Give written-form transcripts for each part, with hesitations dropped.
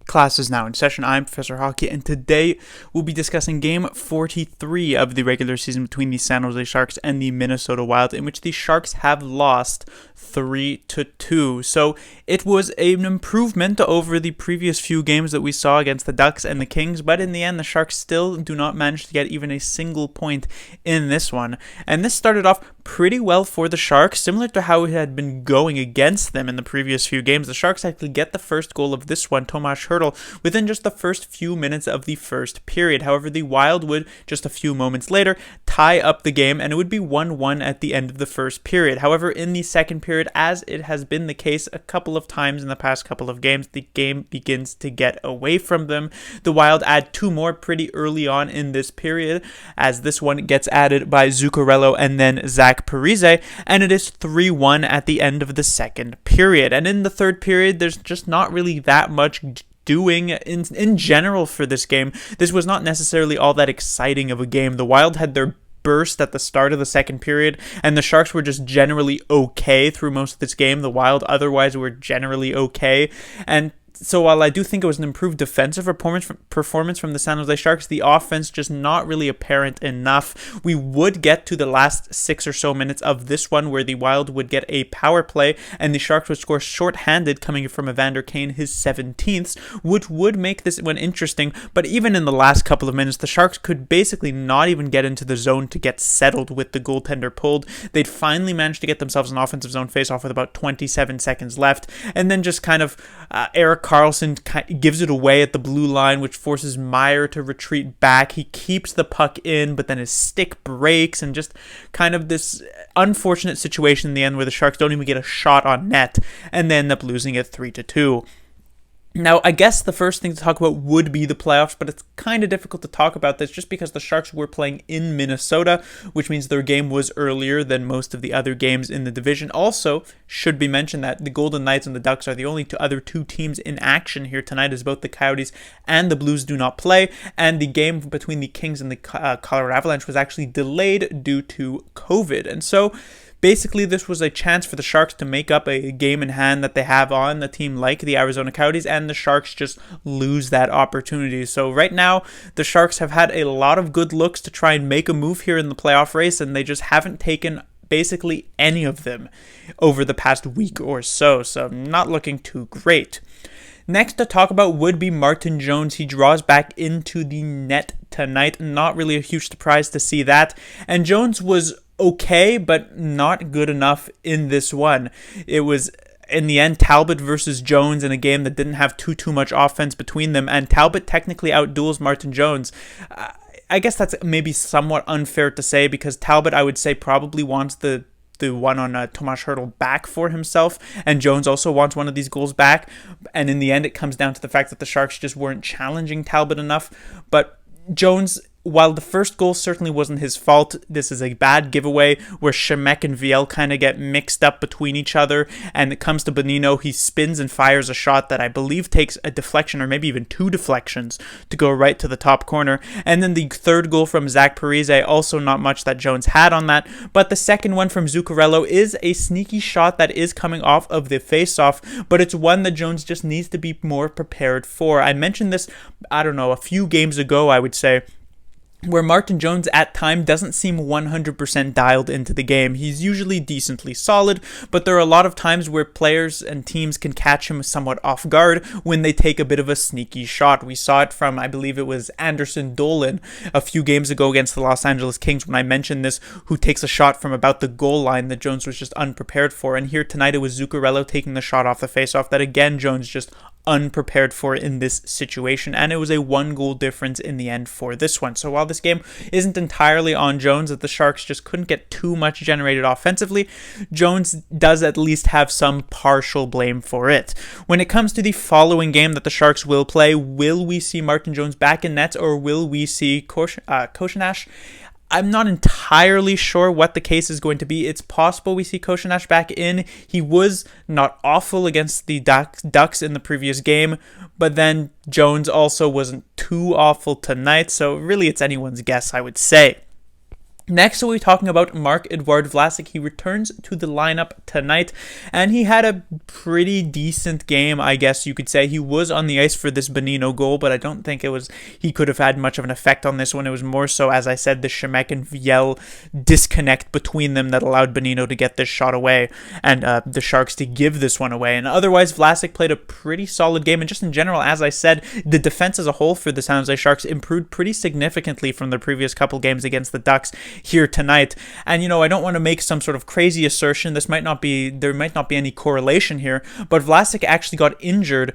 Class is now in session. I'm Professor Hockey, and today we'll be discussing Game 43 of the regular season between the San Jose Sharks and the Minnesota Wild, in which the Sharks have lost 3-2. So it was an improvement over the previous few games that we saw against the Ducks and the Kings, but in the end, the Sharks still do not manage to get even a single point in this one. And this started off pretty well for the Sharks, similar to how it had been going against them in the previous few games. The Sharks actually get the first goal of this one, Tomas Hertl, within just the first few minutes of the first period. However, the Wild would, just a few moments later, tie up the game, and it would be 1-1 at the end of the first period. However, in the second period, as it has been the case a couple of times in the past couple of games, the game begins to get away from them. The Wild add two more pretty early on in this period, as this one gets added by Zuccarello and then Zach Parise, and it is 3-1 at the end of the second period. And in the third period, there's just not really that much doing in general for this game. This was not necessarily all that exciting of a game. The Wild had their burst at the start of the second period, and the Sharks were just generally okay through most of this game. The Wild otherwise were generally okay, and so while I do think it was an improved defensive performance from the San Jose Sharks, the offense just not really apparent enough. We would get to the last 6 or so minutes of this one where the Wild would get a power play and the Sharks would score shorthanded coming from Evander Kane, his 17th, which would make this one interesting. But even in the last couple of minutes, the Sharks could basically not even get into the zone to get settled with the goaltender pulled. They'd finally managed to get themselves an offensive zone faceoff with about 27 seconds left, and then just kind of Erik Karlsson gives it away at the blue line, which forces Meier to retreat back. He keeps the puck in, but then his stick breaks, and just kind of this unfortunate situation in the end where the Sharks don't even get a shot on net, and they end up losing it 3-2. Now, I guess the first thing to talk about would be the playoffs, but it's kind of difficult to talk about this just because the Sharks were playing in Minnesota, which means their game was earlier than most of the other games in the division. Also, should be mentioned that the Golden Knights and the Ducks are the only other two teams in action here tonight, as both the Coyotes and the Blues do not play, and the game between the Kings and the Colorado Avalanche was actually delayed due to COVID. And so basically, this was a chance for the Sharks to make up a game in hand that they have on a team like the Arizona Coyotes, and the Sharks just lose that opportunity. So right now, the Sharks have had a lot of good looks to try and make a move here in the playoff race, and they just haven't taken basically any of them over the past week or so. So not looking too great. Next to talk about would be Martin Jones. He draws back into the net tonight. Not really a huge surprise to see that. And Jones was okay, but not good enough in this one. It was, in the end, Talbot versus Jones in a game that didn't have too much offense between them, and Talbot technically outduels Martin Jones. I guess that's maybe somewhat unfair to say, because Talbot, I would say, probably wants the one on Tomas Hertl back for himself, and Jones also wants one of these goals back, and in the end it comes down to the fact that the Sharks just weren't challenging Talbot enough. But Jones, while the first goal certainly wasn't his fault, this is a bad giveaway where Shemek and Viel kind of get mixed up between each other, and it comes to Bonino. He spins and fires a shot that I believe takes a deflection, or maybe even two deflections, to go right to the top corner. And then the third goal from Zach Parise, also not much that Jones had on that, but the second one from Zuccarello is a sneaky shot that is coming off of the faceoff, but it's one that Jones just needs to be more prepared for. I mentioned this, a few games ago, I would say, where Martin Jones at time doesn't seem 100% dialed into the game. He's usually decently solid, but there are a lot of times where players and teams can catch him somewhat off guard when they take a bit of a sneaky shot. We saw it from, I believe it was Anderson Dolan a few games ago against the Los Angeles Kings when I mentioned this, who takes a shot from about the goal line that Jones was just unprepared for. And here tonight it was Zuccarello taking the shot off the faceoff that again Jones just unprepared for in this situation, and it was a 1-goal difference in the end for this one. So while this game isn't entirely on Jones, that the Sharks just couldn't get too much generated offensively, Jones does at least have some partial blame for it. When it comes to the following game that the Sharks will play, will we see Martin Jones back in net, or will we see Koshinash? I'm not entirely sure what the case is going to be. It's possible we see Koshinash back in. He was not awful against the Ducks in the previous game, but then Jones also wasn't too awful tonight, so really it's anyone's guess, I would say. Next, we'll be talking about Marc-Edouard Vlasic. He returns to the lineup tonight, and he had a pretty decent game, I guess you could say. He was on the ice for this Bonino goal, but I don't think he could have had much of an effect on this one. It was more so, as I said, the Simek and Viel disconnect between them that allowed Bonino to get this shot away, and the Sharks to give this one away. And otherwise, Vlasic played a pretty solid game, and just in general, as I said, the defense as a whole for the San Jose Sharks improved pretty significantly from the previous couple games against the Ducks here tonight. And I don't want to make some sort of crazy assertion. There might not be any correlation here, but Vlasic actually got injured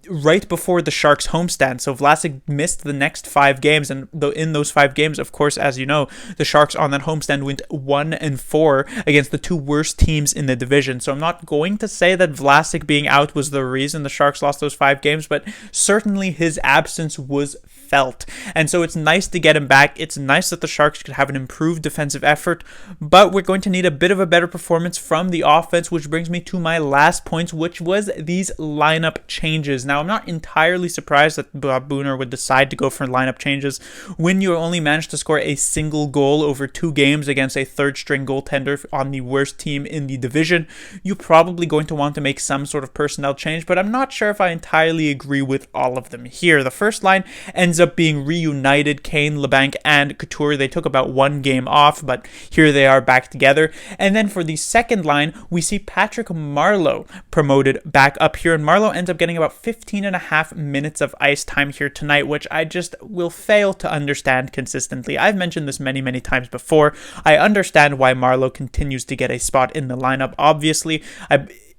right before the Sharks homestand. So Vlasic missed the next 5 games, and in those 5 games, of course, as you know, the Sharks on that homestand went 1-4 against the 2 worst teams in the division. So I'm not going to say that Vlasic being out was the reason the Sharks lost those 5 games, but certainly his absence was felt. And so it's nice to get him back. It's nice that the Sharks could have an improved defensive effort, but we're going to need a bit of a better performance from the offense, which brings me to my last point, which was these lineup changes. Now, I'm not entirely surprised that Bob Booner would decide to go for lineup changes when you only managed to score a single goal over 2 games against a third-string goaltender on the worst team in the division. You're probably going to want to make some sort of personnel change, but I'm not sure if I entirely agree with all of them here. The first line ends up being reunited. Kane, Labanc, and Couture. They took about 1 game off, but here they are back together. And then for the second line, we see Patrick Marleau promoted back up here, and Marleau ends up getting about 15.5 minutes of ice time here tonight, which I just will fail to understand consistently. I've mentioned this many, many times before. I understand why Marleau continues to get a spot in the lineup. Obviously,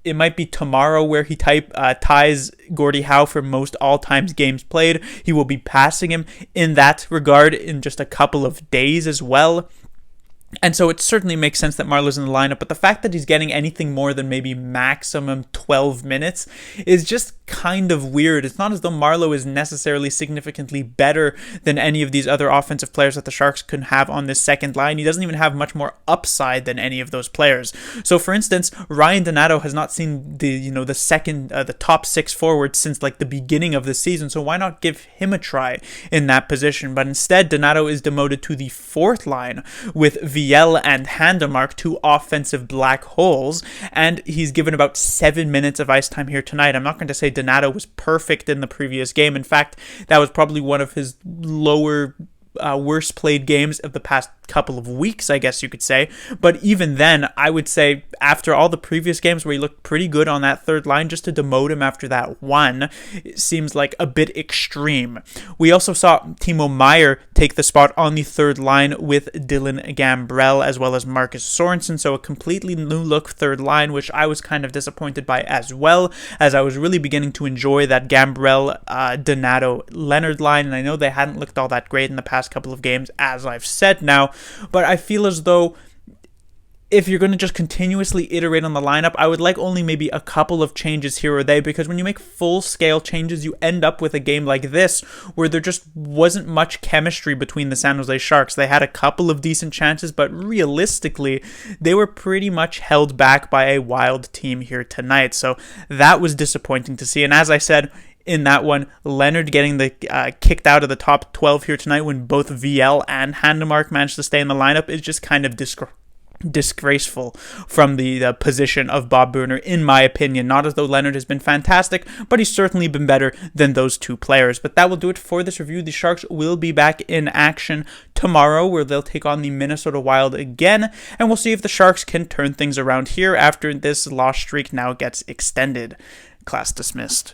it might be tomorrow where he ties Gordie Howe for most all-time games played. He will be passing him in that regard in just a couple of days as well. And so it certainly makes sense that Marleau's in the lineup, but the fact that he's getting anything more than maybe maximum 12 minutes is just kind of weird. It's not as though Marleau is necessarily significantly better than any of these other offensive players that the Sharks can have on this second line. He doesn't even have much more upside than any of those players. So for instance, Ryan Donato has not seen the top 6 forwards since like the beginning of the season, so why not give him a try in that position? But instead, Donato is demoted to the 4th line with Viel and Handemark, 2 offensive black holes, and he's given about 7 minutes of ice time here tonight. I'm not going to say Donato was perfect in the previous game. In fact, that was probably one of his worst played games of the past couple of weeks, I guess you could say. But even then, I would say after all the previous games where he looked pretty good on that 3rd line, just to demote him after that one, it seems like a bit extreme. We also saw Timo Meier take the spot on the 3rd line with Dylan Gambrell as well as Marcus Sorensen, so a completely new look 3rd line, which I was kind of disappointed by as well, as I was really beginning to enjoy that Gambrell, Donato, Leonard line, and I know they hadn't looked all that great in the past couple of games, as I've said now, but I feel as though if you're going to just continuously iterate on the lineup, I would like only maybe a couple of changes here or there, because when you make full-scale changes, you end up with a game like this, where there just wasn't much chemistry between the San Jose Sharks. They had a couple of decent chances, but realistically, they were pretty much held back by a Wild team here tonight, so that was disappointing to see. And as I said, in that one, Leonard getting the kicked out of the top 12 here tonight when both Viel and Handemark managed to stay in the lineup is just kind of disgraceful from the position of Bob Booner, in my opinion. Not as though Leonard has been fantastic, but he's certainly been better than those 2 players. But that will do it for this review. The Sharks will be back in action tomorrow, where they'll take on the Minnesota Wild again, and we'll see if the Sharks can turn things around here after this loss streak now gets extended. Class dismissed.